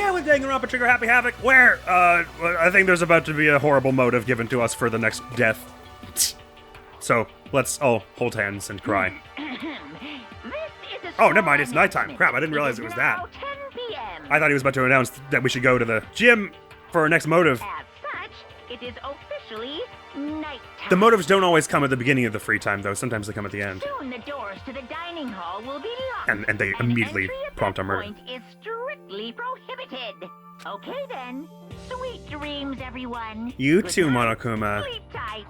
Today with Danganronpa Trigger Happy Havoc, where, I think there's about to be a horrible motive given to us for the next death. So, let's all hold hands and cry. Oh, never mind, it's nighttime. Crap, I didn't realize it was that. I thought he was about to announce that we should go to the gym for our next motive. As such, it is officially nighttime. The motives don't always come at the beginning of the free time, though. Sometimes they come at the end. Soon the doors to the dining hall will be locked. And they immediately entry at prompt that our murder. point is strictly prohibited. Okay then. Sweet dreams, everyone. You Good too, night. Monokuma. Sleep tight.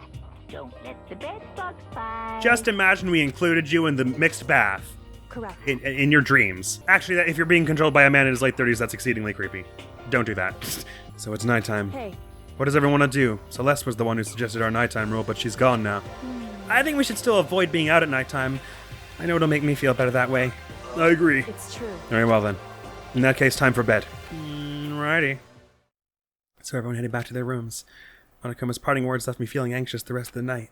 Don't let the bed bugs bite. Just imagine we included you in the mixed bath. Correct. In your dreams. Actually, if you're being controlled by a man in his late 30s, that's exceedingly creepy. Don't do that. So it's nighttime. Hey. What does everyone want to do? Celeste was the one who suggested our nighttime rule, but she's gone now. I think we should still avoid being out at nighttime. I know it'll make me feel better that way. I agree. It's true. Very well then. In that case, time for bed. Alrighty. So everyone headed back to their rooms. Monokuma's parting words left me feeling anxious the rest of the night.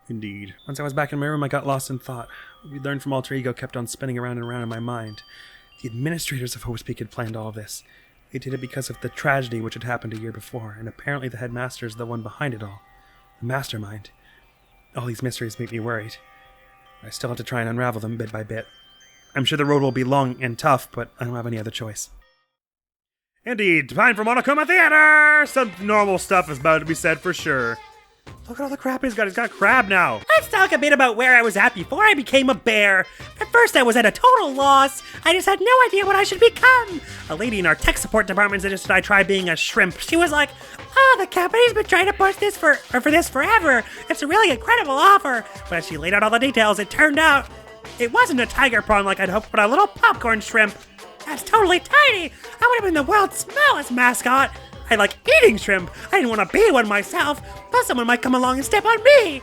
Indeed. Once I was back in my room, I got lost in thought. What we learned from Alter Ego kept on spinning around and around in my mind. The administrators of Hope's Peak had planned all of this. They did it because of the tragedy which had happened a year before, and apparently the headmaster is the one behind it all. The mastermind. All these mysteries make me worried. I still have to try and unravel them bit by bit. I'm sure the road will be long and tough, but I don't have any other choice. Indeed, time for Monokuma Theater! Some normal stuff is about to be said for sure. Look at all the crap he's got. He's got crab now. Let's talk a bit about where I was at before I became a bear. At first, I was at a total loss. I just had no idea what I should become. A lady in our tech support department suggested I try being a shrimp. She was like, the company's been trying to push this for this forever. It's a really incredible offer. But as she laid out all the details, it turned out it wasn't a tiger prawn like I'd hoped, but a little popcorn shrimp. That's totally tiny. I would have been the world's smallest mascot. I like eating shrimp. I didn't want to be one myself, but someone might come along and step on me.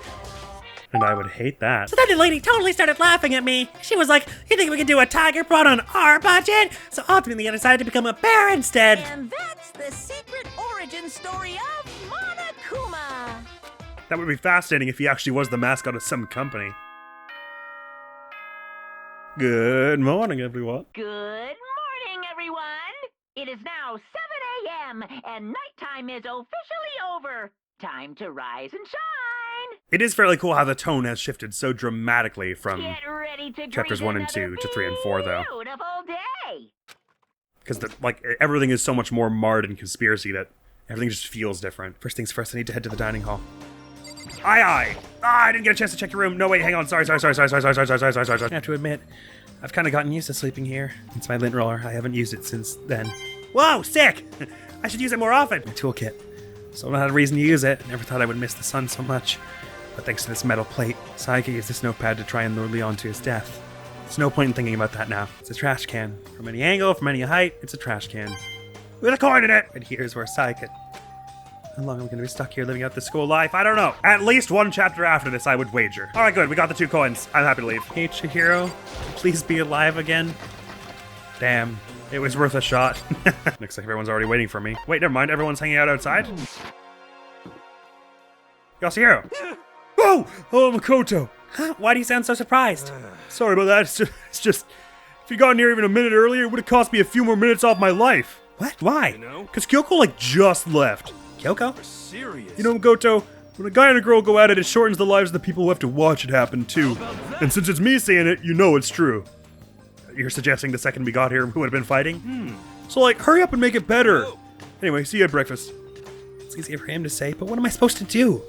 And I would hate that. So then the lady totally started laughing at me. She was like, you think we can do a tiger prawn on our budget? So ultimately I decided to become a bear instead. And that's the secret origin story of Monokuma. That would be fascinating if he actually was the mascot of some company. Good morning, everyone. Good morning, everyone. It is now 7 a.m. and nighttime is officially over. Time to rise and shine. It is fairly cool how the tone has shifted so dramatically from Get ready to chapters greet 1 and another 2 to 3 and 4, though. Beautiful day. Because everything is so much more marred in conspiracy that everything just feels different. First things first, I need to head to the dining hall. Aye. I didn't get a chance to check your room. No, wait, hang on. Sorry. I have to admit, I've kind of gotten used to sleeping here. It's my lint roller. I haven't used it since then. Whoa, sick! I should use it more often. My toolkit. Still not had a reason to use it. Never thought I would miss the sun so much. But thanks to this metal plate, Sayaka used this notepad to try and lure Leon to his death. There's no point in thinking about that now. It's a trash can. From any angle, from any height, it's a trash can. With a coin in it! And here's where Sayaka... How long am I going to be stuck here living out the school life? I don't know. At least one chapter after this, I would wager. Alright, good. We got the 2 coins. I'm happy to leave. Hey, Chihiro. Please be alive again. Damn. It was worth a shot. Looks like everyone's already waiting for me. Wait, never mind. Everyone's hanging out outside? Yasuhiro! Whoa! Oh, Makoto! Huh? Why do you sound so surprised? Sorry about that. It's just... If you got in here even a minute earlier, it would have cost me a few more minutes off my life. What? Why? Because Kyoko, just left. Kyoko? Serious? You know, Makoto, when a guy and a girl go at it, it shortens the lives of the people who have to watch it happen, too. And since it's me saying it, you know it's true. You're suggesting the second we got here, we would have been fighting? So, hurry up and make it better. Anyway, see you at breakfast. It's easier for him to say, but what am I supposed to do?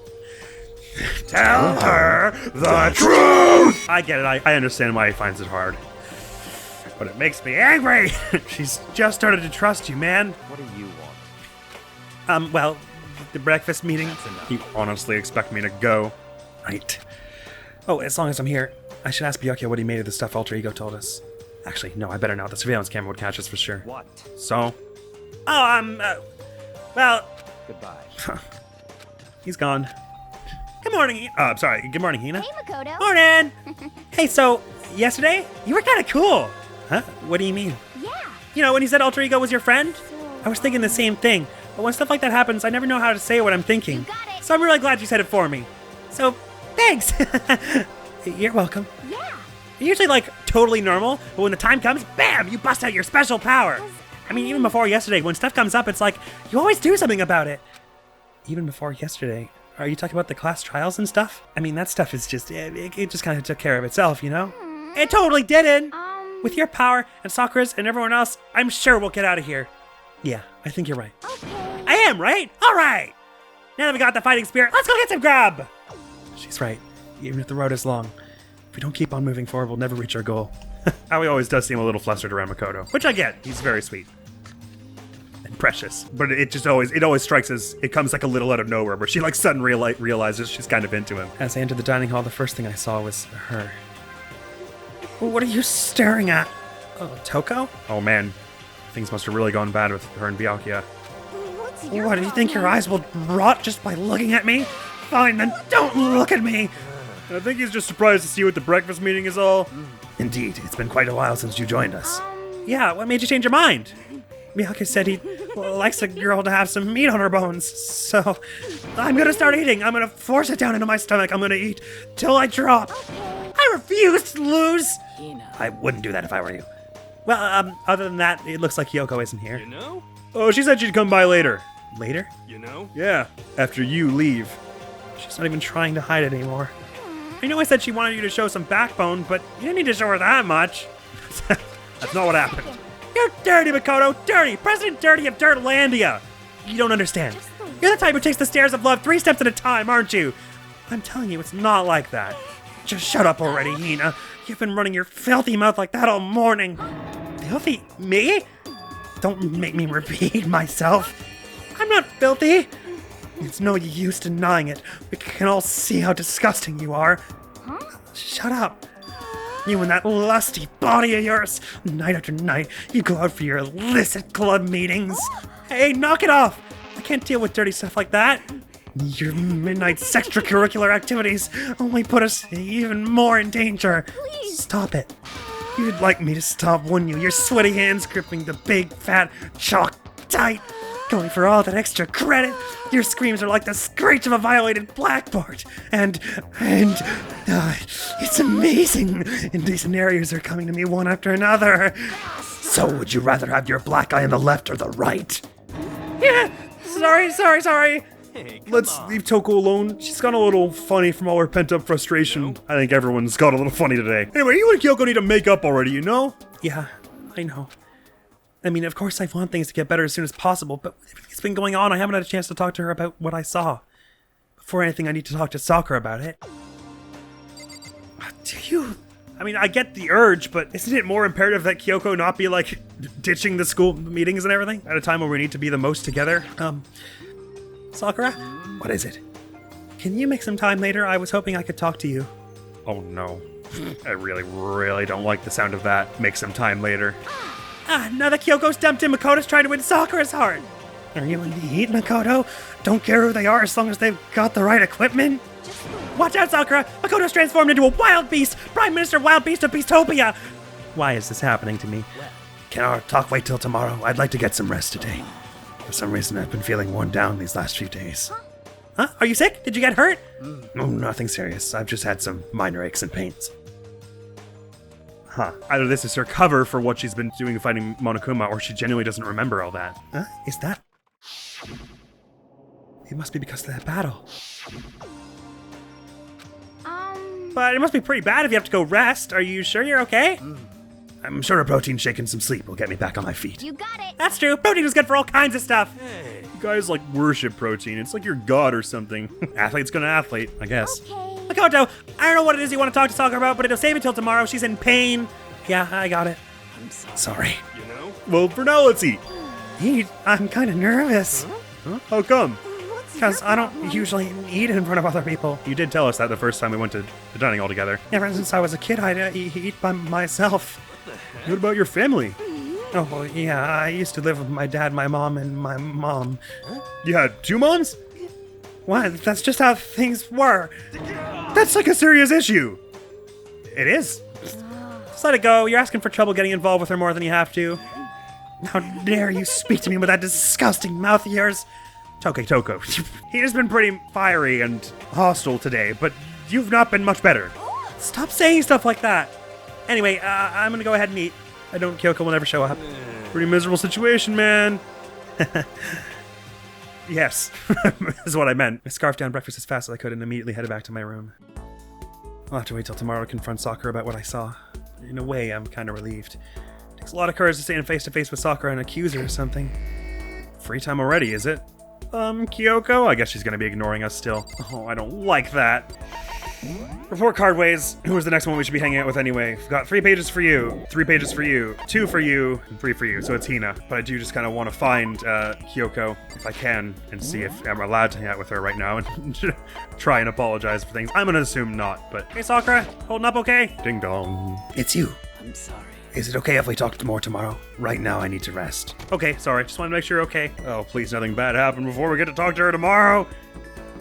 Tell her the truth! I get it. I understand why he finds it hard. But it makes me angry! She's just started to trust you, man. What do you want? Well, the breakfast meeting. You honestly expect me to go? Right. Oh, as long as I'm here, I should ask Byakuya what he made of the stuff Alter Ego told us. Actually, no, I better not. The surveillance camera would catch us for sure. What? So? Oh, well... Goodbye. He's gone. Good morning, sorry. Good morning, Hina. Hey, Makoto. Morning! Hey, so, yesterday, you were kind of cool. Huh? What do you mean? Yeah. You know, when you said Alter Ego was your friend? So, I was thinking the same thing. But when stuff like that happens, I never know how to say what I'm thinking. You got it. So I'm really glad you said it for me. So, thanks! You're welcome. yeah. You're usually like totally normal, but when the time comes, bam, you bust out your special power. I mean, even before yesterday, when stuff comes up, it's like, you always do something about it. Even before yesterday, are you talking about the class trials and stuff? I mean, that stuff is just, it just kind of took care of itself, you know? It totally didn't! With your power and Sakura's and everyone else, I'm sure we'll get out of here. Yeah, I think you're right. Okay. I am, right? All right! Now that we got the fighting spirit, let's go get some grub! She's right. Even if the road is long, if we don't keep on moving forward, we'll never reach our goal. Aoi always does seem a little flustered around Makoto, which I get. He's very sweet. And precious. But it always strikes as, it comes like a little out of nowhere, where she like suddenly realizes she's kind of into him. As I entered the dining hall, the first thing I saw was her. What are you staring at? Oh, Toko? Oh man, things must have really gone bad with her and Byakuya. What, do you think your eyes will rot just by looking at me? Fine, then don't look at me! I think he's just surprised to see you at the breakfast meeting is all. Indeed, it's been quite a while since you joined us. Yeah, what made you change your mind? Byakuya said he likes a girl to have some meat on her bones, so I'm gonna start eating. I'm gonna force it down into my stomach. I'm gonna eat till I drop. I refuse to lose! I wouldn't do that if I were you. Well, other than that, it looks like Kyoko isn't here. You know? Oh, she said she'd come by later. Later? You know? Yeah, after you leave. She's not even trying to hide it anymore. I know I said she wanted you to show some backbone, but you didn't need to show her that much. That's not what happened. You're dirty, Makoto! Dirty! President Dirty of Dirtlandia! You don't understand. You're the type who takes the stairs of love 3 steps at a time, aren't you? I'm telling you, it's not like that. Just shut up already, Hina. You've been running your filthy mouth like that all morning. Filthy? Me? Don't make me repeat myself. I'm not filthy. It's no use denying it. We can all see how disgusting you are. Shut up. You and that lusty body of yours. Night after night, you go out for your illicit club meetings. Hey, knock it off. I can't deal with dirty stuff like that. Your midnight extracurricular activities only put us even more in danger. Please. Stop it. You'd like me to stop, wouldn't you? Your sweaty hands gripping the big, fat chalk tight. Going for all that extra credit. Your screams are like the screech of a violated blackboard. And it's amazing. Indecent areas are coming to me one after another. So would you rather have your black eye on the left or the right? Yeah, sorry. Hey, Let's leave Toko alone. She's gone a little funny from all her pent-up frustration. I think everyone's got a little funny today. Anyway, you and Kyoko need to make up already, you know? Yeah, I know. I mean, of course I want things to get better as soon as possible, but everything's been going on. I haven't had a chance to talk to her about what I saw. Before anything, I need to talk to Sakura about it. Do you... I mean, I get the urge, but isn't it more imperative that Kyoko not be, like, ditching the school meetings and everything at a time where we need to be the most together? Sakura? What is it? Can you make some time later? I was hoping I could talk to you. Oh no. I really don't like the sound of that. Make some time later. Now that Kyoko's dumped in, Makoto's trying to win Sakura's heart. Are you indeed, Makoto? Don't care who they are as long as they've got the right equipment? Watch out, Sakura! Makoto's transformed into a wild beast! Prime Minister Wild Beast of Beastopia! Why is this happening to me? Can our talk wait till tomorrow? I'd like to get some rest today. For some reason, I've been feeling worn down these last few days. Huh? Are you sick? Did you get hurt? No, nothing serious. I've just had some minor aches and pains. Huh. Either this is her cover for what she's been doing fighting Monokuma, or she genuinely doesn't remember all that. Huh? Is that... It must be because of that battle. But it must be pretty bad if you have to go rest. Are you sure you're okay? I'm sure a protein shake and some sleep will get me back on my feet. You got it. That's true. Protein is good for all kinds of stuff. Hey. You guys like worship protein. It's like your god or something. Athlete's gonna athlete, I guess. Okay. Makoto, I don't know what it is you want to talk to Sakura about, but it'll save it till tomorrow. She's in pain. Yeah, I got it. I'm sorry. You know? Well, for now, let's eat. Eat? I'm kind of nervous. Huh? How come? Because I don't usually eat in front of other people. You did tell us that the first time we went to the dining all together. Ever since I was a kid, I'd eat by myself. What about your family? Oh, well, yeah, I used to live with my dad, my mom, and my mom. You had 2 moms? What? That's just how things were. That's like a serious issue. It is. Just let it go. You're asking for trouble getting involved with her more than you have to. How dare you speak to me with that disgusting mouth of yours? Toko. He has been pretty fiery and hostile today, but you've not been much better. Stop saying stuff like that. Anyway, I'm gonna go ahead and eat. I don't, Kyoko will never show up. Pretty miserable situation, man. Yes, is what I meant. I scarfed down breakfast as fast as I could and immediately headed back to my room. I'll have to wait till tomorrow to confront Sakura about what I saw. In a way, I'm kind of relieved. It takes a lot of courage to stand face to face with Sakura and accuse her of something. Free time already, is it? Kyoko? I guess she's gonna be ignoring us still. Oh, I don't like that. Report Cardways, who is the next one we should be hanging out with anyway? We've got 3 pages for you, 3 pages for you, 2 for you, and 3 for you, so it's Hina. But I do just kind of want to find Kyoko, if I can, and see if I'm allowed to hang out with her right now, and try and apologize for things. I'm gonna assume not, but... Hey Sakura, holding up okay? Ding dong. It's you. I'm sorry. Is it okay if we talk more tomorrow? Right now I need to rest. Okay, sorry, just wanted to make sure you're okay. Oh, please, nothing bad happen before we get to talk to her tomorrow.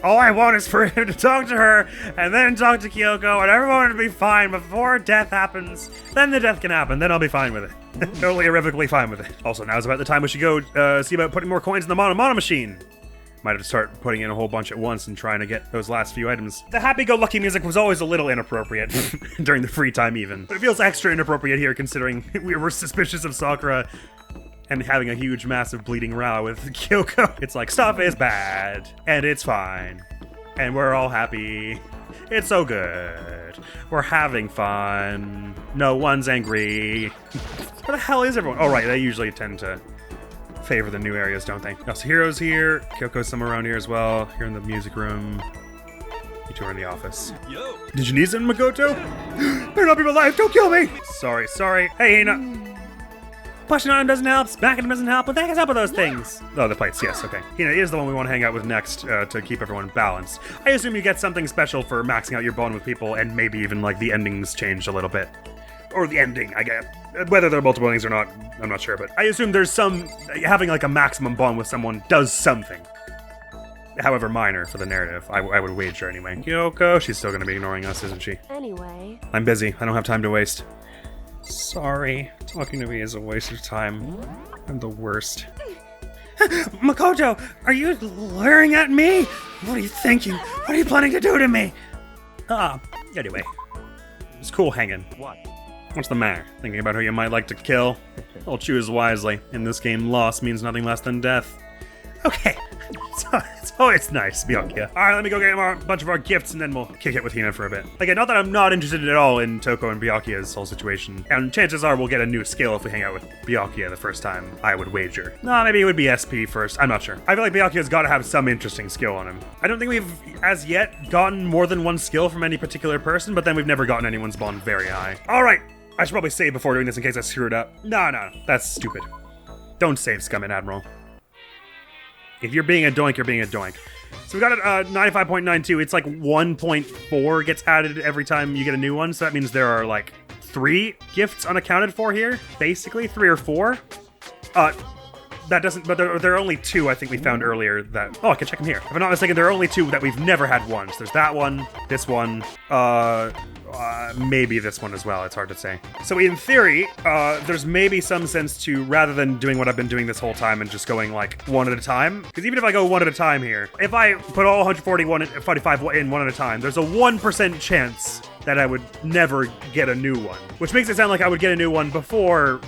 All I want is for him to talk to her, and then talk to Kyoko, and everyone to be fine before death happens. Then the death can happen, then I'll be fine with it. Totally irrevocably fine with it. Also, now's about the time we should go see about putting more coins in the Mono machine. Might have to start putting in a whole bunch at once and trying to get those last few items. The happy-go-lucky music was always a little inappropriate, during the free time even. But it feels extra inappropriate here considering we were suspicious of Sakura and having a huge, massive bleeding row with Kyoko. It's like, stuff is bad, and it's fine, and we're all happy. It's so good. We're having fun. No one's angry. Where the hell is everyone? Oh, right, they usually tend to favor the new areas, don't they? Yasuhiro's here. Kyoko's somewhere around here as well. Here in the music room. You two are in the office. Yo. Did you need some, Makoto? Better not be alive. Don't kill me. Sorry. Hey, Hina. Pushing on him doesn't help, smacking him doesn't help. What the heck is up with those things? Oh, the plates, yes, okay. Hina is the one we want to hang out with next to keep everyone balanced. I assume you get something special for maxing out your bond with people and maybe even like the endings changed a little bit. Or the ending, I guess. Whether there are multiple endings or not, I'm not sure, but I assume there's having like a maximum bond with someone does something. However minor for the narrative, I would wager anyway. Kyoko, she's still gonna be ignoring us, isn't she? Anyway. I'm busy, I don't have time to waste. Sorry, talking to me is a waste of time. I'm the worst. Makoto, are you glaring at me? What are you thinking? What are you planning to do to me? Anyway. It's cool hanging. What? What's the matter? Thinking about who you might like to kill? I'll choose wisely. In this game, loss means nothing less than death. Okay. So it's nice, Byakuya. Alright, let me go get a bunch of our gifts and then we'll kick it with Hina for a bit. Again, not that I'm not interested at all in Toko and Byakuya's whole situation. And chances are we'll get a new skill if we hang out with Byakuya the first time, I would wager. No, maybe it would be SP first. I'm not sure. I feel like Byakuya's got to have some interesting skill on him. I don't think we've, as yet, gotten more than one skill from any particular person, but then we've never gotten anyone's bond very high. Alright, I should probably save before doing this in case I screw it up. No, that's stupid. Don't save, scum and Admiral. If you're being a doink, you're being a doink. So we got it 95.92. It's like 1.4 gets added every time you get a new one. So that means there are like 3 gifts unaccounted for here. Basically, 3 or 4. That doesn't, but there are only 2 I think we found earlier that, oh, I can check them here. If I'm not mistaken, there are only 2 that we've never had once. There's that one, this one, maybe this one as well, it's hard to say. So in theory, there's maybe some sense to, rather than doing what I've been doing this whole time and just going like one at a time, because even if I go one at a time here, if I put all 145 in one at a time, there's a 1% chance that I would never get a new one, which makes it sound like I would get a new one before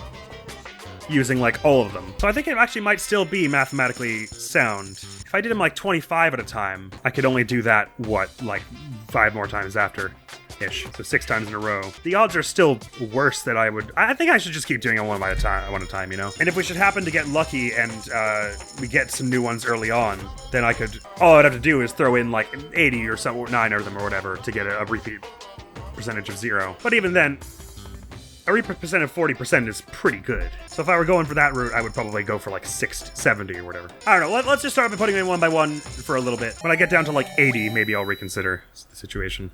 using like all of them. So I think it actually might still be mathematically sound. If I did them like 25 at a time, I could only do that, like 5 more times after. Ish. So 6 times in a row. The odds are still worse than I think I should just keep doing it one at a time, you know? And if we should happen to get lucky and we get some new ones early on, then all I'd have to do is throw in like 80 or some, or 9 of them or whatever to get a repeat percentage of 0. But even then, a repeat percent of 40% is pretty good. So if I were going for that route, I would probably go for like 70 or whatever. I don't know, let's just start by putting them in one by one for a little bit. When I get down to like 80, maybe I'll reconsider the situation.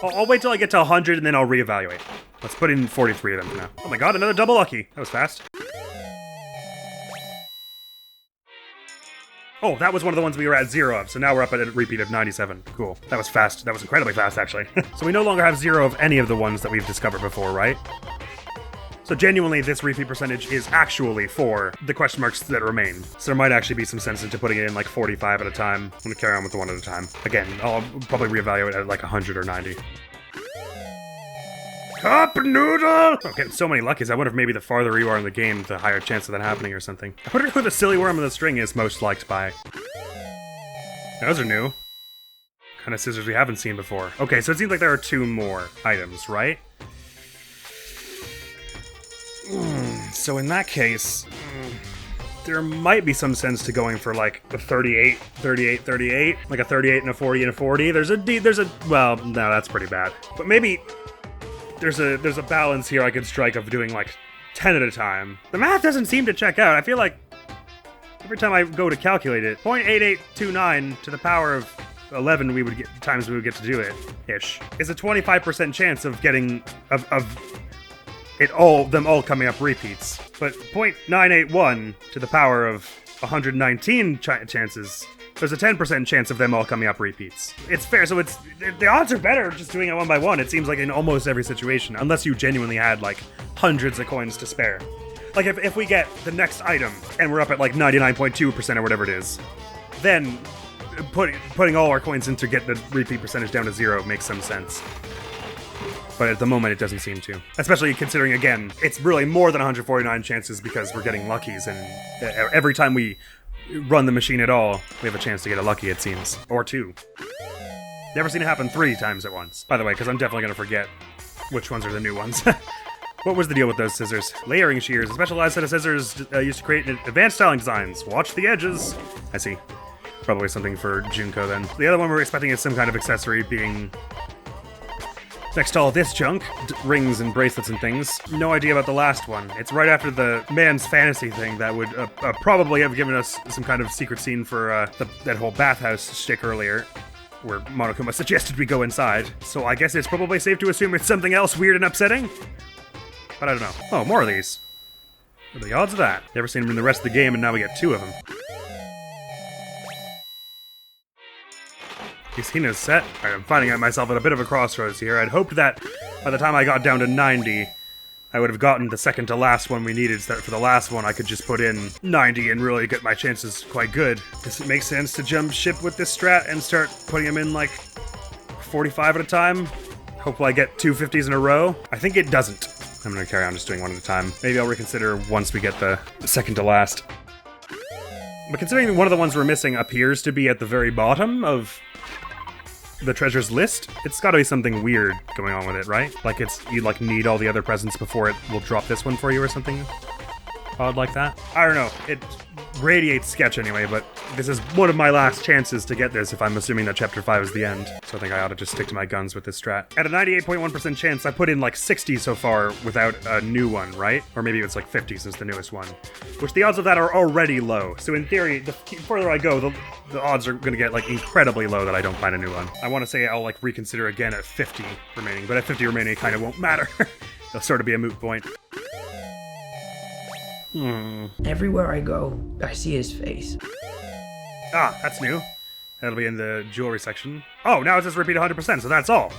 I'll wait till I get to 100 and then I'll reevaluate. Let's put in 43 of them for now. Oh my god, another double lucky. That was fast. Oh, that was one of the ones we were at 0 of, so now we're up at a repeat of 97. Cool. That was fast. That was incredibly fast, actually. So we no longer have 0 of any of the ones that we've discovered before, right? So genuinely, this repeat percentage is actually for the question marks that remain. So there might actually be some sense into putting it in like 45 at a time. I'm gonna carry on with the one at a time. Again, I'll probably reevaluate at like 100 or 90. Cup noodle! I'm getting so many luckies. I wonder if maybe the farther you are in the game, the higher chance of that happening or something. I wonder who the silly worm of the string is most liked by. Those are new. Kind of scissors we haven't seen before. Okay, so it seems like there are 2 more items, right? So in that case, there might be some sense to going for like a 38, 38, 38, like a 38 and a 40 and a 40. There's a, well, no, that's pretty bad. But maybe there's a balance here I could strike of doing like 10 at a time. The math doesn't seem to check out. I feel like every time I go to calculate it, 0.8829 to the power of 11 we would get to do it, ish, is a 25% chance of getting, them all coming up repeats. But 0.981 to the power of 119 chances, there's a 10% chance of them all coming up repeats. It's fair, so the odds are better just doing it one by one, it seems like, in almost every situation, unless you genuinely had, like, hundreds of coins to spare. Like, if we get the next item, and we're up at, like, 99.2% or whatever it is, then putting all our coins in to get the repeat percentage down to 0 makes some sense. But at the moment, it doesn't seem to. Especially considering, again, it's really more than 149 chances because we're getting luckies, and every time we run the machine at all, we have a chance to get a lucky, it seems. Or 2. Never seen it happen 3 times at once. By the way, because I'm definitely going to forget which ones are the new ones. What was the deal with those scissors? Layering shears, a specialized set of scissors used to create advanced styling designs. Watch the edges. I see. Probably something for Junko then. The other one we're expecting is some kind of accessory being next to all this junk, rings and bracelets and things. No idea about the last one. It's right after the man's fantasy thing that would probably have given us some kind of secret scene for that whole bathhouse shtick earlier, where Monokuma suggested we go inside. So I guess it's probably safe to assume it's something else weird and upsetting? But I don't know. Oh, more of these. What are the odds of that? Never seen them in the rest of the game, and now we get 2 of them. Hina's set. I'm finding myself at a bit of a crossroads here. I'd hoped that by the time I got down to 90, I would have gotten the second to last one we needed, so that for the last one I could just put in 90 and really get my chances quite good. Does it make sense to jump ship with this strat and start putting them in like 45 at a time? Hopefully I get 2 50s in a row? I think it doesn't. I'm gonna carry on just doing one at a time. Maybe I'll reconsider once we get the second to last. But considering one of the ones we're missing appears to be at the very bottom of the treasures list, it's gotta be something weird going on with it, right? Like you like need all the other presents before it will drop this one for you or something odd like that? I don't know. It radiates sketch anyway, but this is one of my last chances to get this if I'm assuming that Chapter 5 is the end. So I think I ought to just stick to my guns with this strat. At a 98.1% chance, I put in like 60 so far without a new one, right? Or maybe it's like 50 since the newest one. Which the odds of that are already low. So in theory, the further I go, the odds are gonna get like incredibly low that I don't find a new one. I want to say I'll like reconsider again at 50 remaining, but at 50 remaining it kind of won't matter. It'll sort of be a moot point. Everywhere I go, I see his face. Ah, that's new. That'll be in the jewelry section. Oh, now it says repeat 100%, so that's all.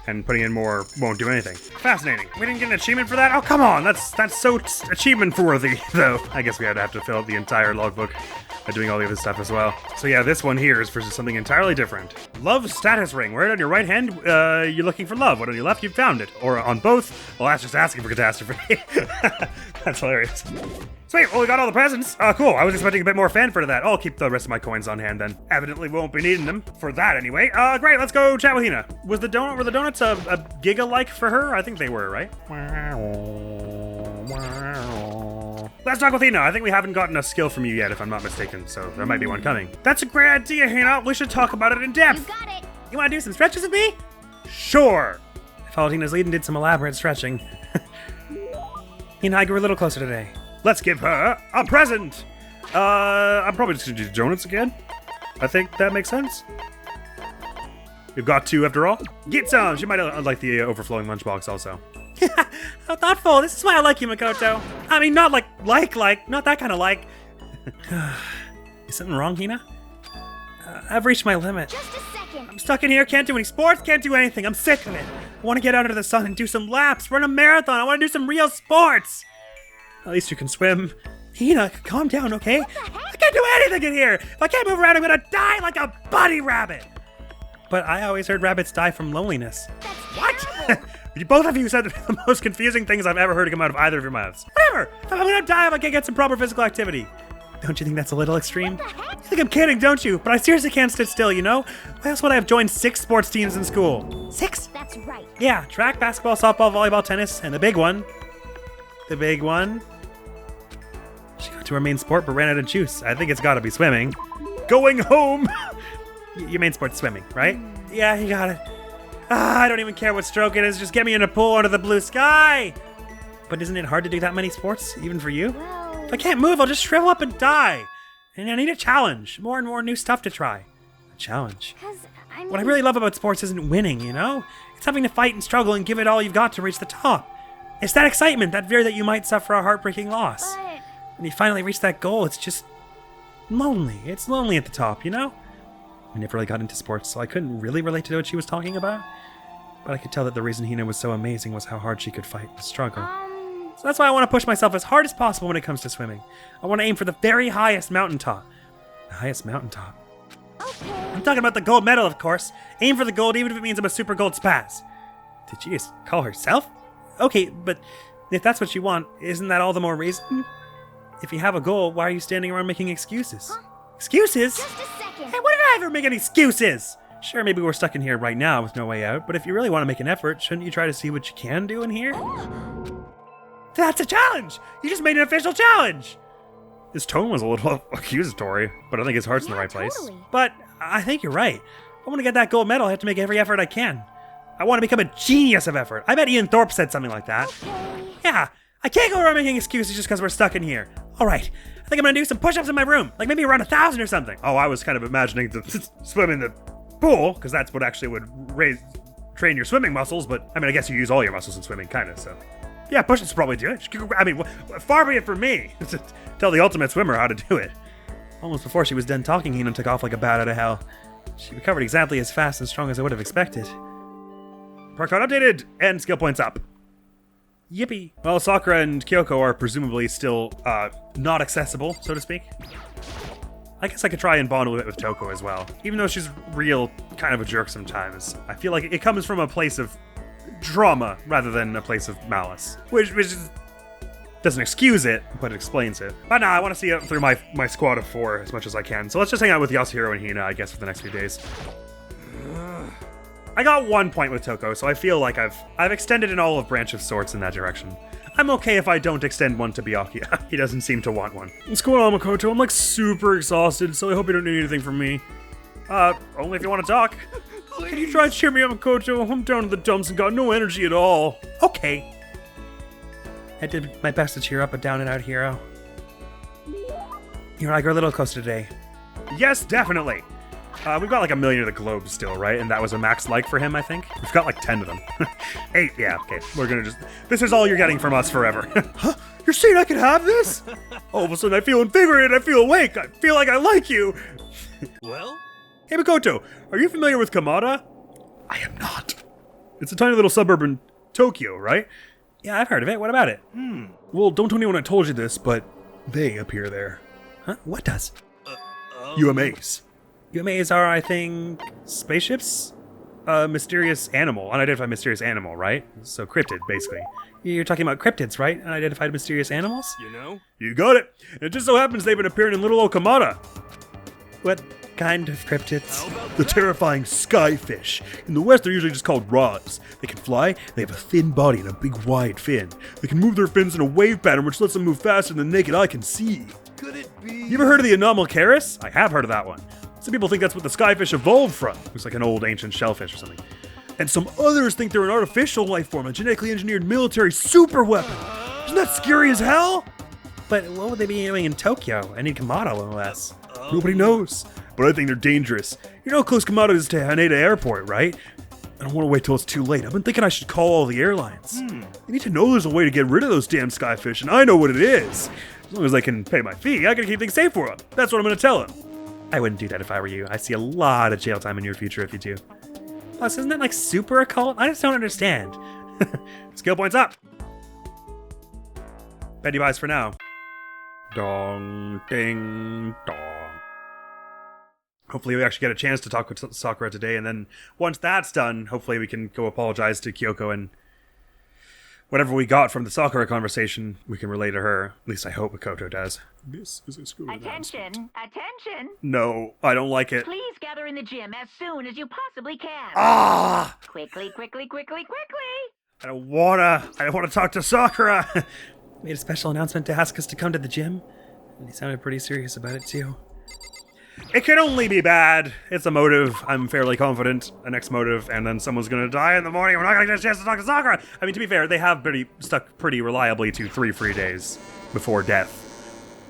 And putting in more won't do anything. Fascinating. We didn't get an achievement for that? Oh, come on, that's so achievement worthy, though. I guess we had to have to fill out the entire logbook by doing all the other stuff as well. So yeah, this one here is for something entirely different. Love status ring. Wear it on your right hand, you're looking for love. What on your left, you've found it. Or on both, well, that's just asking for catastrophe. That's hilarious. Sweet, well, we got all the presents. Cool. I was expecting a bit more fanfare to that. I'll keep the rest of my coins on hand then. Evidently won't be needing them for that anyway. Great, let's go chat with Hina. Were the donuts a giga-like for her? I think they were, right? Let's talk with Hina. I think we haven't gotten a skill from you yet, if I'm not mistaken, so there might be one coming. That's a great idea, Hina. We should talk about it in depth. You got it. You want to do some stretches with me? Sure. I followed Hina's lead and did some elaborate stretching. Hina, I grew a little closer today. Let's give her a present! I'm probably just gonna do donuts again. I think that makes sense. We've got 2 after all. Get some! She might like the overflowing lunchbox also. How thoughtful! This is why I like you, Makoto. I mean, not like, not that kind of like. Is something wrong, Hina? I've reached my limit. Just a second. I'm stuck in here, can't do any sports, can't do anything. I'm sick of it. I want to get out into the sun and do some laps, run a marathon. I want to do some real sports. At least you can swim. Hina, calm down, okay? I can't do anything in here. If I can't move around, I'm gonna die like a bunny rabbit. But I always heard rabbits die from loneliness. That's What? You both of you said the most confusing things I've ever heard come out of either of your mouths. Whatever! If I'm gonna die if I can't get some proper physical activity. Don't you think that's a little extreme? You think I'm kidding, don't you? But I seriously can't sit still, you know? Why else would I have joined 6 sports teams in school? 6? That's right. Yeah, track, basketball, softball, volleyball, tennis, and the big one. The big one. She got to her main sport but ran out of juice. I think it's gotta be swimming. Going home! Your main sport's swimming, right? Yeah, you got it. I don't even care what stroke it is. Just get me in a pool under the blue sky. But isn't it hard to do that many sports, even for you? Well, If I can't move, I'll just shrivel up and die. And I need a challenge. More and more new stuff to try. A challenge. because I mean, What I really love about sports isn't winning, you know? It's having to fight and struggle and give it all you've got to reach the top. It's that excitement, that fear that you might suffer a heartbreaking loss. But When you finally reach that goal, it's just lonely. It's lonely at the top, you know? I never really got into sports, so I couldn't really relate to what she was talking about. But I could tell that the reason Hina was so amazing was how hard she could fight and struggle. So that's why I want to push myself as hard as possible when it comes to swimming. I want to aim for the very highest mountaintop. The highest mountaintop. okay. I'm talking about the gold medal, of course. Aim for the gold, even if it means I'm a super gold spaz. Did she just call herself? Okay, but if that's what you want, isn't that all the more reason? If you have a goal, why are you standing around making excuses? Huh? Excuses? Just a second. Hey, when did I ever make any excuses? Sure, maybe we're stuck in here right now with no way out, but if you really want to make an effort, shouldn't you try to see what you can do in here? That's a challenge! You just made an official challenge! His tone was a little accusatory, but I think his heart's in the Yeah, right place. totally. But I think you're right. I want to get that gold medal, I have to make every effort I can. I want to become a genius of effort. I bet Ian Thorpe said something like that. Okay. Yeah, I can't go around making excuses just because we're stuck in here. All right, I think I'm gonna do some push-ups in my room, like maybe around 1,000 or something. Oh, I was kind of imagining the swim in the pool, because that's what actually would train your swimming muscles, but I mean, I guess you use all your muscles in swimming, kind of, so. Yeah, push-ups probably do it. I mean, far be it from me to tell the ultimate swimmer how to do it. Almost before she was done talking, Hina took off like a bat out of hell. She recovered exactly as fast and strong as I would have expected. Park code updated, and skill points up. Yippee. Well, Sakura and Kyoko are presumably still, not accessible, so to speak. I guess I could try and bond a little bit with Toko as well. Even though she's real kind of a jerk sometimes. I feel like it comes from a place of drama rather than a place of malice. Which doesn't excuse it, but it explains it. But nah, I want to see it through my squad of 4 as much as I can. So let's just hang out with Yasuhiro and Hina, I guess, for the next few days. I got 1 point with Toko, so I feel like I've extended an olive branch of sorts in that direction. I'm okay if I don't extend one to Byakuya. He doesn't seem to want one. What's going on, Makoto? I'm like super exhausted, so I hope you don't need anything from me. Only if you want to talk. Can you try and cheer me up, Makoto? I'm down in the dumps and got no energy at all. Okay. I did my best to cheer up a down and out hero. You and I grew a little closer today. Yes, definitely. We've got like 1 million of the globes still, right? And that was a max like for him, I think. We've got like 10 of them. 8, yeah, okay. We're gonna just... This is all you're getting from us forever. Huh? You're saying I can have this? All of a sudden I feel invigorated, I feel awake, I feel like I like you. Well? Hey Makoto, are you familiar with Kamada? I am not. It's a tiny little suburb in Tokyo, right? Yeah, I've heard of it. What about it? Well, don't tell anyone I told you this, but they appear there. Huh? What does? UMAs. UMAs are, I think, spaceships? A mysterious animal, unidentified mysterious animal, right? So cryptid, basically. You're talking about cryptids, right? Unidentified mysterious animals? You know? You got it. And it just so happens they've been appearing in Little Okamata. What kind of cryptids? The terrifying skyfish. In the West, they're usually just called rods. They can fly, they have a thin body and a big wide fin. They can move their fins in a wave pattern which lets them move faster than the naked eye can see. Could it be? You ever heard of the Anomalcaris? I have heard of that one. Some people think that's what the skyfish evolved from. Looks like an old ancient shellfish or something. And some others think they're an artificial life form, a genetically engineered military super weapon. Isn't that scary as hell? But what would they be doing in Tokyo? I need Kamada, no less. Nobody knows, but I think they're dangerous. You know how close Kamada is to Haneda Airport, right? I don't want to wait till it's too late. I've been thinking I should call all the airlines. You need to know there's a way to get rid of those damn skyfish, and I know what it is. As long as I can pay my fee, I can keep things safe for them. That's what I'm going to tell him. I wouldn't do that if I were you. I see a lot of jail time in your future if you do. Plus, isn't that like super occult? I just don't understand. Skill points up. Betty buys for now. Dong, ding, dong. Hopefully we actually get a chance to talk with Sakura today, and then once that's done, hopefully we can go apologize to Kyoko and whatever we got from the Sakura conversation, we can relay to her. At least I hope Makoto does. This is a school Attention! Attention! No, I don't like it. Please gather in the gym as soon as you possibly can. Ah! Quickly, quickly, quickly, quickly! I don't wanna talk to Sakura! Made a special announcement to ask us to come to the gym, and he sounded pretty serious about it too. It can only be bad. It's a motive. I'm fairly confident. A next motive, and then someone's gonna die in the morning. We're not gonna get a chance to talk to Sakura. I mean, to be fair, they have stuck pretty reliably to 3 free days before death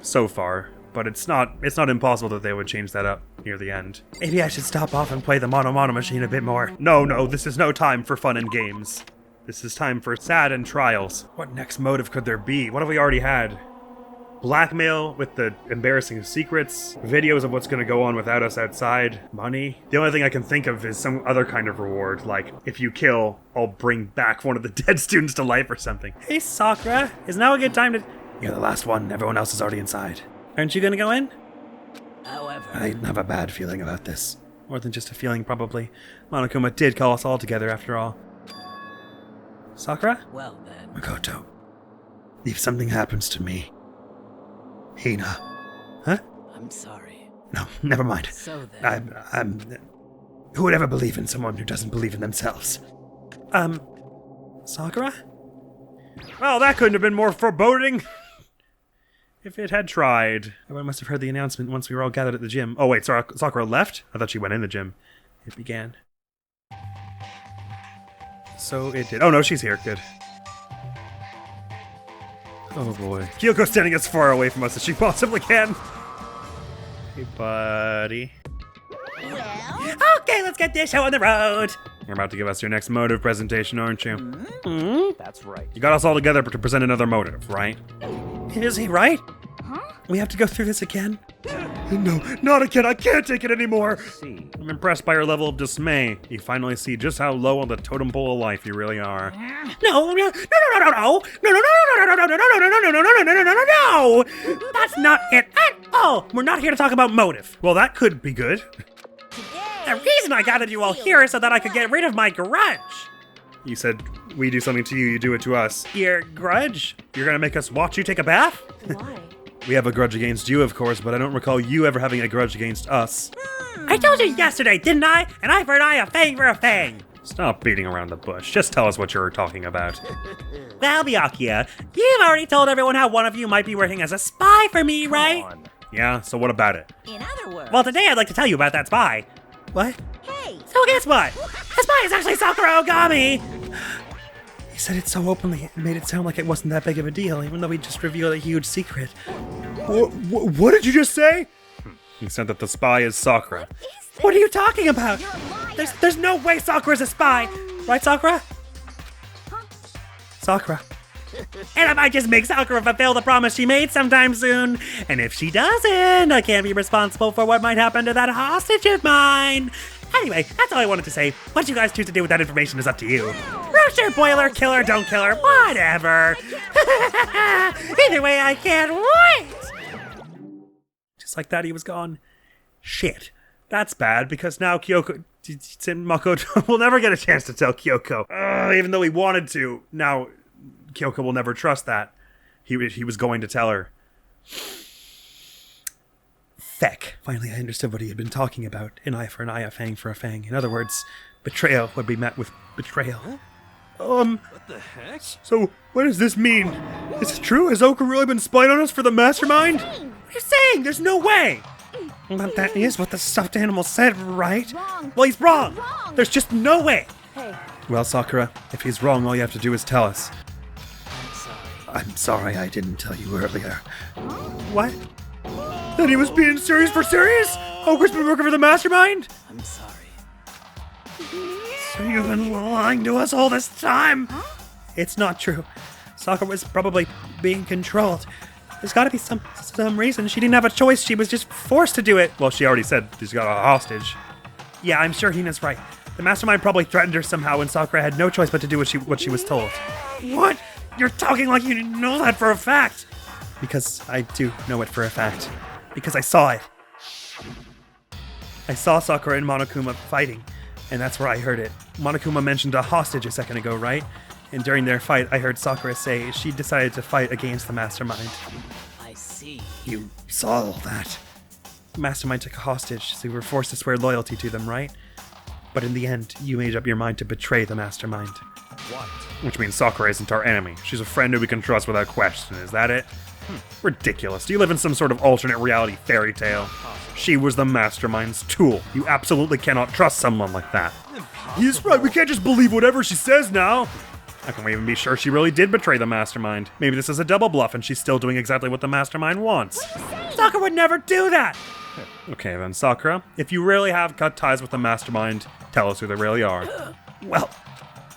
so far. But it's not impossible that they would change that up near the end. Maybe I should stop off and play the Mono machine a bit more. No, this is no time for fun and games. This is time for sad and trials. What next motive could there be? What have we already had? Blackmail with the embarrassing secrets, videos of what's going to go on without us outside, money. The only thing I can think of is some other kind of reward, like if you kill, I'll bring back one of the dead students to life or something. Hey Sakura, is now a good time to... You're the last one. Everyone else is already inside. Aren't you going to go in? However, I have a bad feeling about this. More than just a feeling, probably. Monokuma did call us all together after all. Sakura? well then. Makoto, if something happens to me, Hina. Huh? I'm sorry. No, never mind. So then. Who would ever believe in someone who doesn't believe in themselves? Sakura? Well, that couldn't have been more foreboding. If it had tried. Everyone must have heard the announcement once we were all gathered at the gym. Oh wait, Sakura left? I thought she went in the gym. It began. So it did. Oh no, she's here. Good. Oh boy. Kyoko's standing as far away from us as she possibly can. Hey, buddy. Okay, let's get this show on the road. You're about to give us your next motive presentation, aren't you? That's right. You got us all together to present another motive, right? Is he right? We have to go through this again? No, not again. I can't take it anymore. See. I'm impressed by your level of dismay. You finally see just how low on the totem pole of life you really are. No. That's not it at all. We're not here to talk about motive. Well, that could be good. The reason I gathered you all here is so that I could get rid of my grudge. You said we do something to you, you do it to us. Your grudge? You're gonna make us watch you take a bath? Why? We have a grudge against you, of course, but I don't recall you ever having a grudge against us. I told you yesterday, didn't I? An eye for an eye, a fang for a fang. Stop beating around the bush. Just tell us what you're talking about. Well, Byakuya, you've already told everyone how one of you might be working as a spy for me, right? On. Yeah, so what about it? In other words. Well, today I'd like to tell you about that spy. What? Hey! So guess what? The spy is actually Sakura Ogami! He said it so openly, it made it sound like it wasn't that big of a deal, even though he just revealed a huge secret. What did you just say? He said that the spy is Sakura. What are you talking about? There's no way Sakura's a spy! Right, Sakura? Sakura. And I might just make Sakura fulfill the promise she made sometime soon. And if she doesn't, I can't be responsible for what might happen to that hostage of mine. Anyway, that's all I wanted to say. What you guys choose to do with that information is up to you. Roaster, boiler, kill her, don't kill her, whatever. Either way, I can't wait. Just like that, he was gone. Shit. That's bad, because now Makoto will never get a chance to tell Kyoko. Even though he wanted to. Now, Kyoko will never trust that. He was going to tell her. Feck. Finally, I understood what he had been talking about. An eye for an eye, a fang for a fang. In other words, betrayal would be met with betrayal. What the heck? So, what does this mean? Is it true? Has Oka really been spying on us for the mastermind? What are you saying? There's no way! But that is what the stuffed animal said, right? Wrong. Well, he's wrong! Wrong. There's just no way! Hey, Well, Sakura, if he's wrong, all you have to do is tell us. I'm sorry I didn't tell you earlier. What? That he was being serious for serious? Oka's been working for the mastermind? I'm sorry. So you've been lying to us all this time? It's not true. Sakura was probably being controlled. There's gotta be some reason. She didn't have a choice. She was just forced to do it. Well, she already said she's got a hostage. Yeah, I'm sure Hina's right. The mastermind probably threatened her somehow, and Sakura had no choice but to do what she was told. What? You're talking like you know that for a fact. Because I do know it for a fact. Because I saw it. I saw Sakura and Monokuma fighting, and that's where I heard it. Monokuma mentioned a hostage a second ago, right? And during their fight, I heard Sakura say she decided to fight against the Mastermind. I see. You saw all that. The Mastermind took a hostage, so we were forced to swear loyalty to them, right? But in the end, you made up your mind to betray the Mastermind. What? Which means Sakura isn't our enemy. She's a friend who we can trust without question. Is that it? Ridiculous. Do you live in some sort of alternate reality fairy tale? She was the Mastermind's tool. You absolutely cannot trust someone like that. He's right. We can't just believe whatever she says now. How can we even be sure she really did betray the Mastermind? Maybe this is a double bluff and she's still doing exactly what the Mastermind wants. Sakura would never do that! Okay then, Sakura, if you really have cut ties with the Mastermind, tell us who they really are. Well,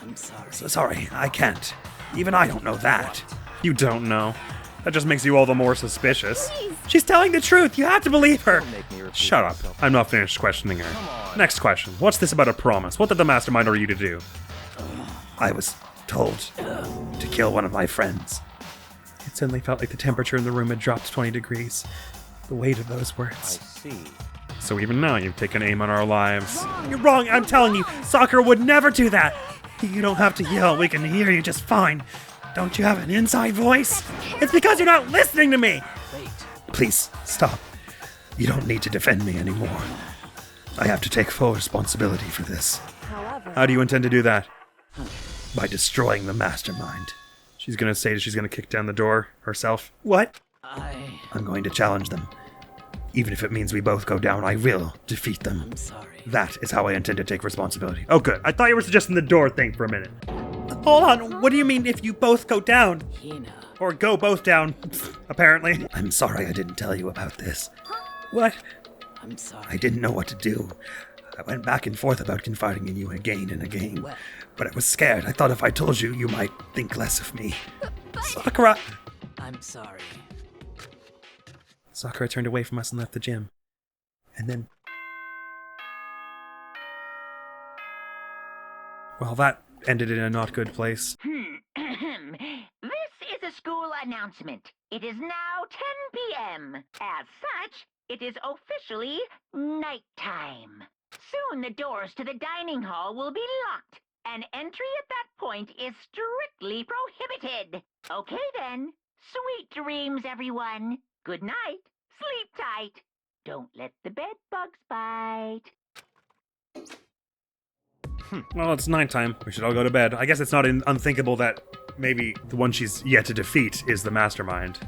I'm sorry. sorry, I can't. Even I don't know that. You don't know. That just makes you all the more suspicious. She's telling the truth. You have to believe her. Make me repeat Shut up. myself. I'm not finished questioning her. Come on. Next question. What's this about a promise? What did the Mastermind order you to do? I was told to kill one of my friends. It suddenly felt like the temperature in the room had dropped 20 degrees. The weight of those I words. see. So even now, you've taken aim on our lives. You're wrong. I'm telling you, Sakura would never do that. You don't have to yell. We can hear you just fine. Don't you have an inside voice? It's because you're not listening to me. Wait. Please, stop. You don't need to defend me anymore. I have to take full responsibility for this How do you intend to do that? by destroying the Mastermind. She's gonna say she's gonna kick down the door herself. What? I'm going to challenge them. Even if it means we both go down, I will defeat them. I'm sorry. That is how I intend to take responsibility. Oh, good. I thought you were suggesting the door thing for a minute. Hold on. What do you mean if you both go down? Hina. Or go both down, apparently. I'm sorry I didn't tell you about this. What? I'm sorry. I didn't know what to do. I went back and forth about confiding in you again and again. Well. But I was scared. I thought if I told you, you might think less of me. Sakura! I'm sorry. Sakura turned away from us and left the gym. And then... Well, that ended in a not good place. This is a school announcement. It is now 10 p.m. As such, it is officially nighttime. Soon the doors to the dining hall will be locked, and entry at that point is strictly prohibited. Okay then. Sweet dreams, everyone. Good night. Sleep tight. Don't let the bed bugs bite. Well, it's nighttime. We should all go to bed. I guess it's not unthinkable that maybe the one she's yet to defeat is the Mastermind.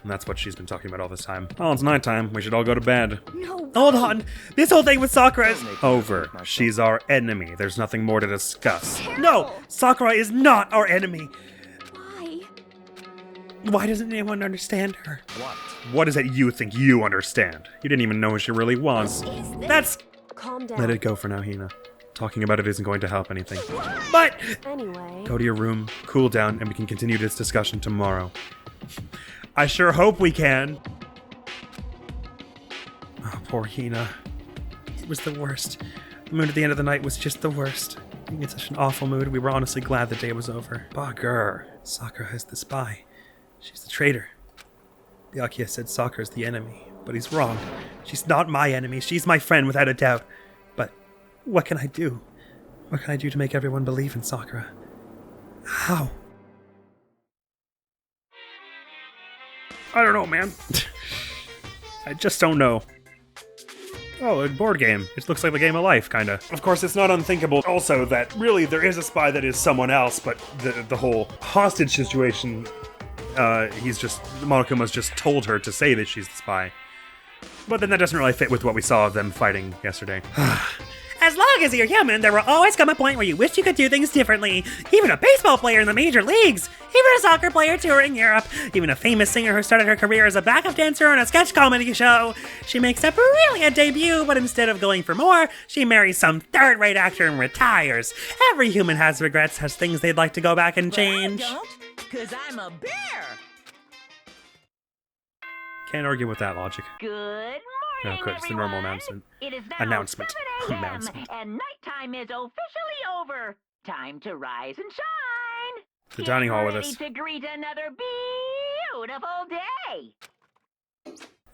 And that's what she's been talking about all this time. Oh, it's nighttime. We should all go to bed. No. Hold on. This whole thing with Sakura is Don't make me over. repeat myself. She's our enemy. There's nothing more to discuss. No! Sakura is not our enemy. Why? Why doesn't anyone understand her? What? What is it you think you understand? You didn't even know who she really was. Is this? That's... Calm down. Let it go for now, Hina. Talking about it isn't going to help anything. But... Anyway. Go to your room, cool down, and we can continue this discussion tomorrow. I sure hope we can. Oh, poor Hina. It was the worst. The mood at the end of the night was just the worst. Being in such an awful mood, we were honestly glad the day was over. Bugger. Sakura is the spy. She's the traitor. Byakuya said Sakura's the enemy, but he's wrong. She's not my enemy. She's my friend, without a doubt. But what can I do? What can I do to make everyone believe in Sakura? How? I don't know, man. I just don't know. Oh, a board game. It looks like the game of life, kinda. Of course, it's not unthinkable also that really there is a spy that is someone else, but the whole hostage situation, Monokuma's just told her to say that she's the spy. But then that doesn't really fit with what we saw of them fighting yesterday. As long as you're human, there will always come a point where you wish you could do things differently. Even a baseball player in the major leagues. Even a soccer player touring Europe. Even a famous singer who started her career as a backup dancer on a sketch comedy show. She makes a brilliant debut, but instead of going for more, she marries some third-rate actor and retires. Every human has regrets, has things they'd like to go back and change. I don't, 'cause I'm a bear. Can't argue with that logic. Good morning, Oh, good. It's the normal everyone. announcement. It is now Announcement. 7 a.m. Announcement. and nighttime is officially over. Time to rise and shine. The dining hall with Ready us. to greet another beautiful day.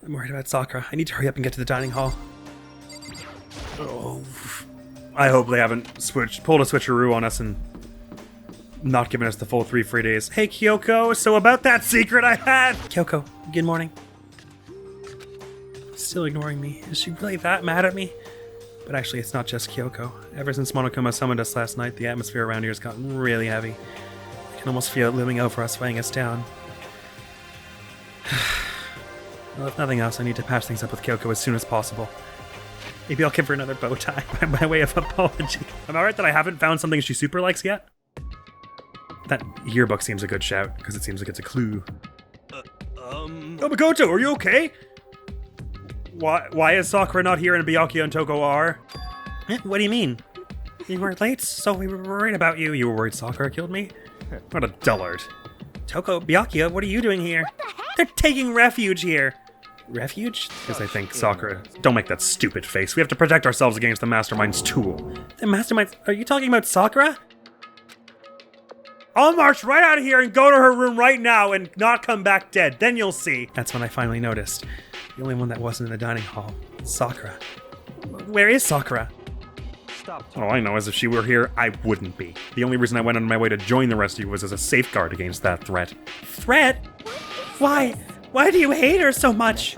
I'm worried about Sakura. I need to hurry up and get to the dining hall. Oh. I hope they haven't pulled a switcheroo on us and not giving us the full 3 free days. Hey, Kyoko, so about that secret I had. Kyoko, good morning. Still ignoring me. Is she really that mad at me? But actually, it's not just Kyoko. Ever since Monokuma summoned us last night, the atmosphere around here has gotten really heavy. I can almost feel it looming over us, weighing us down. Well, if nothing else, I need to patch things up with Kyoko as soon as possible. Maybe I'll give her another bow tie by way of apology. Am I right that I haven't found something she super likes yet? That yearbook seems a good shout, because it seems like it's a clue. Oh, Makoto, are you okay? Why is Sakura not here and Byakuya and Toko are? What do you mean? You were late, so we were worried about you. You were worried Sakura killed me? What a dullard. Toko, Byakuya, what are you doing here? What the heck? They're taking refuge here. Refuge? Because I think Sakura... Don't make that stupid face. We have to protect ourselves against the Mastermind's tool. The Mastermind... Are you talking about Sakura? I'll march right out of here and go to her room right now and not come back dead. Then you'll see. That's when I finally noticed. The only one that wasn't in the dining hall. Sakura. Where is Sakura? All I know is if she were here, I wouldn't be. The only reason I went on my way to join the rest of you was as a safeguard against that threat. Threat? Why? Why do you hate her so much?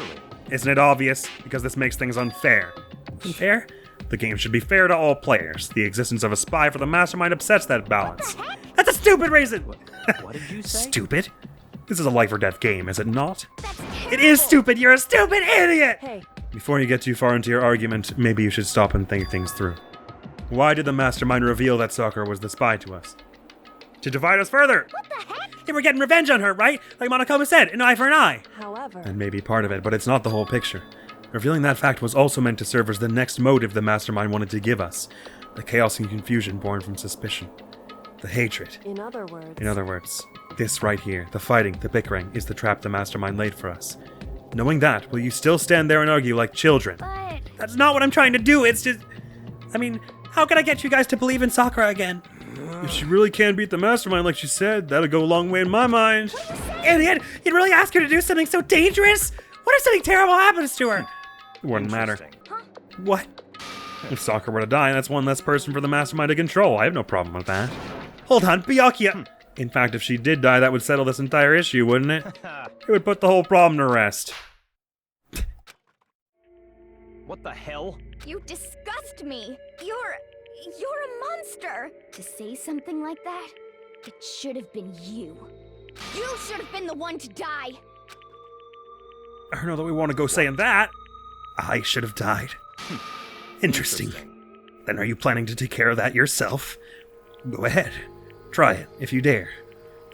Isn't it obvious? Because this makes things unfair. Unfair? The game should be fair to all players. The existence of a spy for the Mastermind upsets that balance. That's a stupid reason! What did you say? Stupid? This is a life or death game, is it not? It is stupid! You're a stupid idiot! Hey. Before you get too far into your argument, maybe you should stop and think things through. Why did the Mastermind reveal that Sakura was the spy to us? To divide us further! What the heck? They were getting revenge on her, right? Like Monokuma said, an eye for an eye! However... That may be part of it, but it's not the whole picture. Revealing that fact was also meant to serve as the next motive the Mastermind wanted to give us. The chaos and confusion born from suspicion. The hatred. In other words, this right here, the fighting, the bickering, is the trap the Mastermind laid for us. Knowing that, will you still stand there and argue like children? But That's not what I'm trying to do, it's just... I mean, how can I get you guys to believe in Sakura again? If she really can beat the Mastermind like she said, that'll go a long way in my mind. Idiot! You'd really ask her to do something so dangerous? What if something terrible happens to her? It wouldn't matter. What? If Sakura were to die, that's one less person for the Mastermind to control. I have no problem with that. Hold on, Byakuya! In fact, if she did die, that would settle this entire issue, wouldn't it? It would put the whole problem to rest. What the hell? You disgust me. You're a monster. To say something like that, it should have been you. You should have been the one to die. I don't know that we want to go saying that. I should have died. Interesting. Then are you planning to take care of that yourself? Go ahead. Try it, if you dare.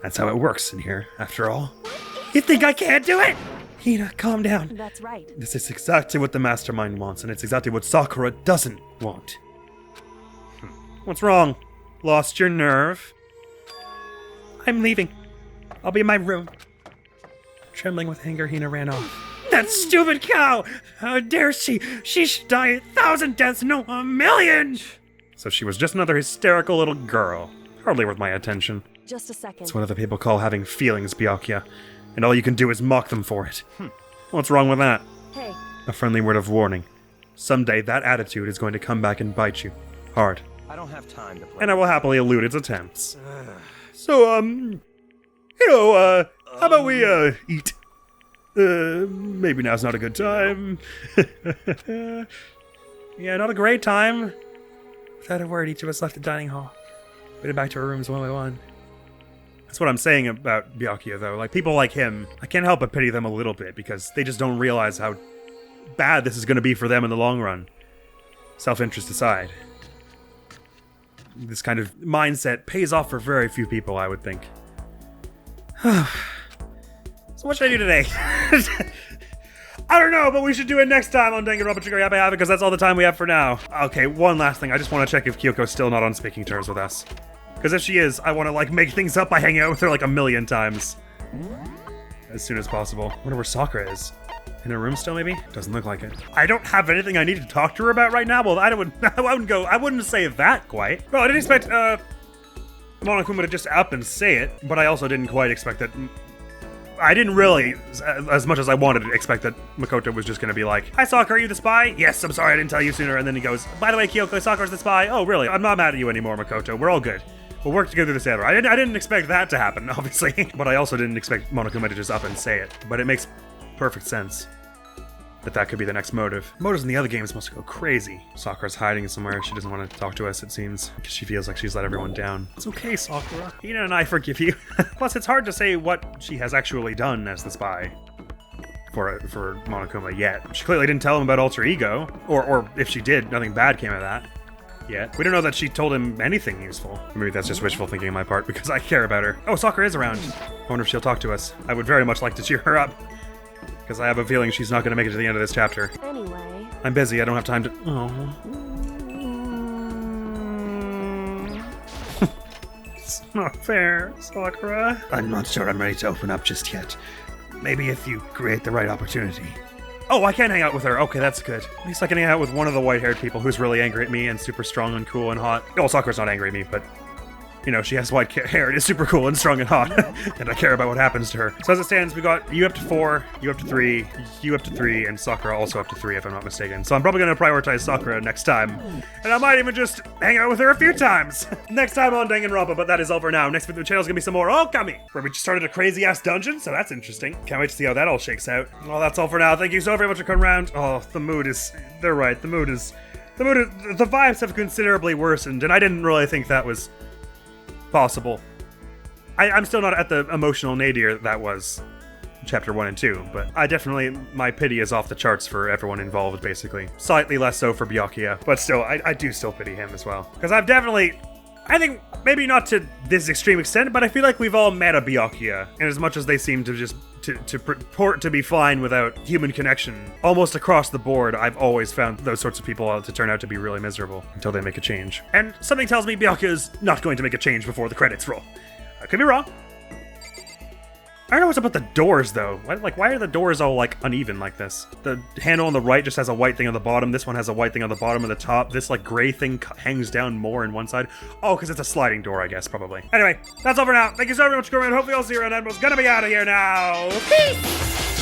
That's how it works in here, after all. You think I can't do it? Hina, calm down. that's right. This is exactly what the Mastermind wants, and it's exactly what Sakura doesn't want. What's wrong? Lost your nerve? I'm leaving. I'll be in my room. Trembling with anger, Hina ran off. That stupid cow! How dare she? She should die 1,000 deaths, no, 1,000,000! So she was just another hysterical little girl. Hardly worth my attention. Just a second. It's what other people call having feelings, Byakuya. And all you can do is mock them for it. What's wrong with that? Hey. A friendly word of warning. Someday that attitude is going to come back and bite you. Hard. I don't have time to play. And I will happily elude its attempts. So, how about we, eat? Maybe now's not a good time. Yeah, not a great time. Without a word, each of us left the dining hall. Waited back to our rooms one by one. That's what I'm saying about Byakuya, though. Like, people like him, I can't help but pity them a little bit, because they just don't realize how bad this is going to be for them in the long run. Self-interest aside. This kind of mindset pays off for very few people, I would think. So what should I do today? I don't know, but we should do it next time on Danganronpa because that's all the time we have for now. Okay, one last thing. I just want to check if Kyoko's still not on speaking terms with us. Because if she is, I want to, like, make things up by hanging out with her, like, 1,000,000 times. As soon as possible. I wonder where Sakura is. In her room still, maybe? Doesn't look like it. I don't have anything I need to talk to her about right now. Well, I wouldn't say that quite. Well, I didn't expect, Monokuma to just up and say it, but I also didn't quite expect that. I didn't really, as much as I wanted to, expect that Makoto was just going to be like, "Hi, Sakura, are you the spy?" "Yes, I'm sorry I didn't tell you sooner." And then he goes, "By the way, Kyoko, Sakura's the spy." "Oh, really? I'm not mad at you anymore, Makoto. We're all good. We'll work together this ever. I didn't expect that to happen, obviously. But I also didn't expect Monokuma to just up and say it. But it makes perfect sense that could be the next motive. Motives in the other games must go crazy. Sakura's hiding somewhere. She doesn't want to talk to us, it seems, because she feels like she's let everyone down. It's okay, Sakura. Hina and I forgive you. Plus, it's hard to say what she has actually done as the spy for Monokuma yet. She clearly didn't tell him about Alter Ego, or if she did, nothing bad came of that yet. We don't know that she told him anything useful. Maybe that's just wishful thinking on my part because I care about her. Oh, Sakura is around. I wonder if she'll talk to us. I would very much like to cheer her up, because I have a feeling she's not going to make it to the end of this chapter. Anyway. I'm busy, I don't have time to... Oh. It's not fair, Sakura. I'm not sure I'm ready to open up just yet. Maybe if you create the right opportunity. Oh, I can hang out with her. Okay, that's good. At least I can hang out with one of the white-haired people who's really angry at me and super strong and cool and hot. Oh, Sakura's not angry at me, but... You know, she has white hair and is super cool and strong and hot. And I care about what happens to her. So as it stands, we got you up to 4, you up to 3, you up to 3, and Sakura also up to 3, if I'm not mistaken. So I'm probably going to prioritize Sakura next time. And I might even just hang out with her a few times. Next time on Danganronpa, but that is all for now. Next video the channel's going to be some more Okami, where we just started a crazy-ass dungeon, so that's interesting. Can't wait to see how that all shakes out. Well, that's all for now. Thank you so very much for coming around. Oh, the vibes have considerably worsened, and I didn't really think that was possible. I'm still not at the emotional nadir that was chapter 1 and 2, but my pity is off the charts for everyone involved, basically. Slightly less so for Byakuya, but still, I do still pity him as well. Because I think, maybe not to this extreme extent, but I feel like we've all met a Byakuya, and as much as they seem to just to purport to be fine without human connection, almost across the board, I've always found those sorts of people to turn out to be really miserable until they make a change. And something tells me Byakuya is not going to make a change before the credits roll. I could be wrong. I don't know what's up with the doors, though. Why are the doors all, uneven like this? The handle on the right just has a white thing on the bottom. This one has a white thing on the bottom and the top. This, gray thing hangs down more on one side. Oh, because it's a sliding door, I guess, probably. Anyway, that's all for now. Thank you so very much for coming. Hopefully I'll see you around. Admiral's gonna be out of here now. Peace!